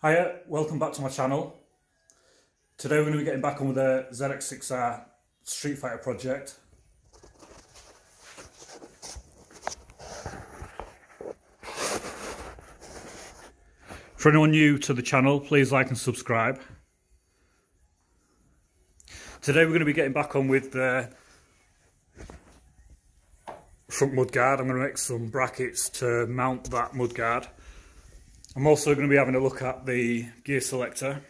Hiya, welcome back to my channel. Today we're going to be getting back on with the ZX6R Street Fighter project. For anyone new to the channel, please like and subscribe. Today we're going to be getting back on with the front mudguard. I'm going to make some brackets to mount that mudguard. I'm also going to be having a look at the gear selector.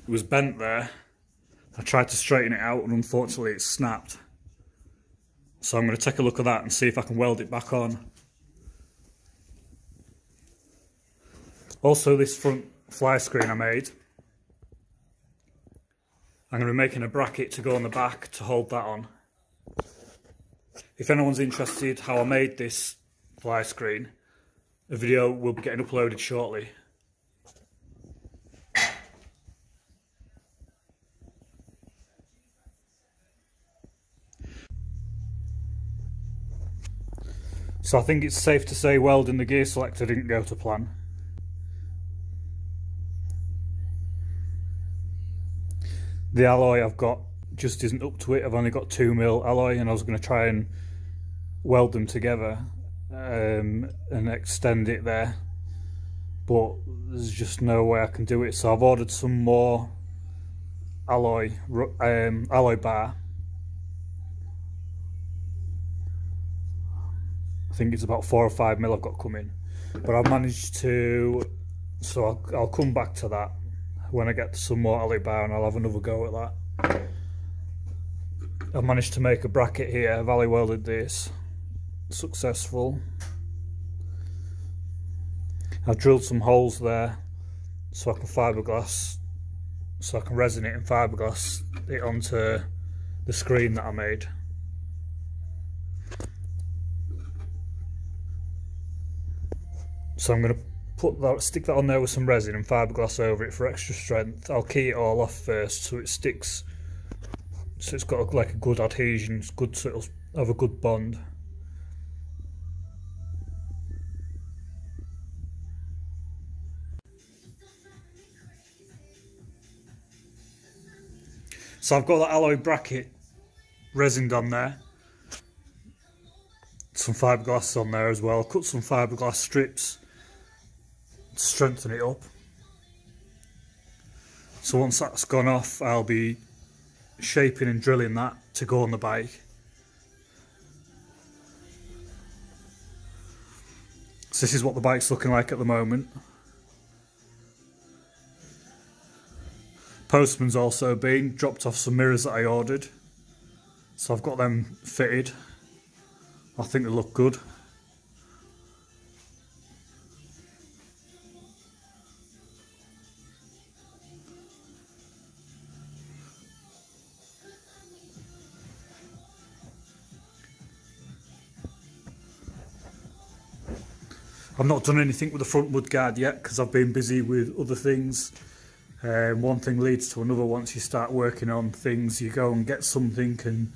It was bent there. I tried to straighten it out and unfortunately it snapped. So I'm going to take a look at that and see if I can weld it back on. Also, this front fly screen I made, I'm going to be making a bracket to go on the back to hold that on. If anyone's interested how I made this fly screen, a video will be getting uploaded shortly. So I think it's safe to say welding the gear selector didn't go to plan. The alloy I've got just isn't up to it. I've only got 2mm alloy and I was going to try and weld them together and extend it there, but there's just no way I can do it. So I've ordered some more alloy bar. I think it's about 4 or 5mm I've got coming, but I've managed to, so I'll come back to that when I get some more alloy bar and I'll have another go at that. I've managed to make a bracket here. I've alloy welded this. Successful. I've drilled some holes there so I can fiberglass, so I can resin it and fiberglass it onto the screen that I made. So I'm going to stick that on there with some resin and fiberglass over it for extra strength. I'll key it all off first so it sticks, so it's got like a good adhesion, it's good, so it'll have a good bond. So I've got that alloy bracket resined on there, some fiberglass on there as well. Cut some fiberglass strips to strengthen it up. So once that's gone off, I'll be shaping and drilling that to go on the bike. So this is what the bike's looking like at the moment. Postman's also been dropped off some mirrors that I ordered, so I've got them fitted. I think they look good. I've not done anything with the front mudguard yet because I've been busy with other things. One thing leads to another. Once you start working on things, you go and get something and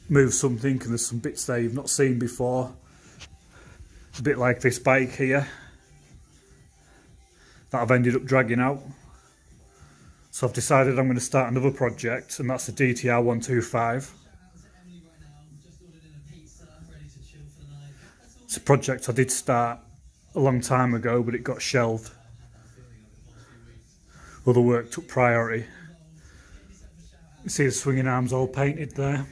move something, and there's some bits there you've not seen before. A bit like this bike here that I've ended up dragging out. So I've decided I'm going to start another project, and that's the DTR 125. It's a project I did start a long time ago, but it got shelved. Other work took priority. You see the swinging arms all painted there.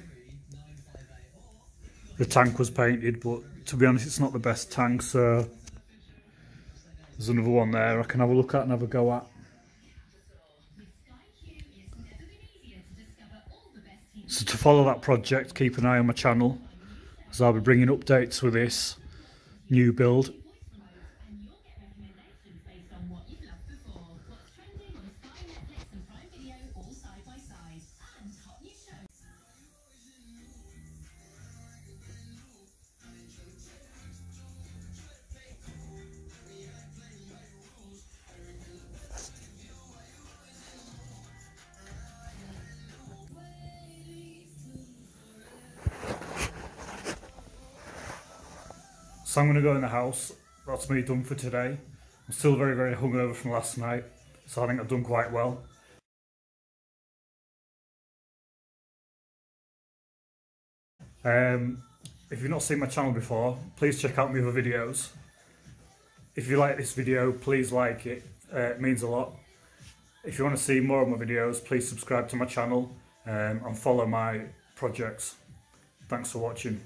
The tank was painted, but to be honest it's not the best tank, so there's another one there I can have a look at and have a go at. So to follow that project, keep an eye on my channel, as I'll be bringing updates with this new build. So I'm going to go in the house. that's me done for today. I'm still very, very hungover from last night, so I think I've done quite well. If you've not seen my channel before, please check out my other videos. If you like this video, please like it, it means a lot. If you want to see more of my videos, please subscribe to my channel and follow my projects. Thanks for watching.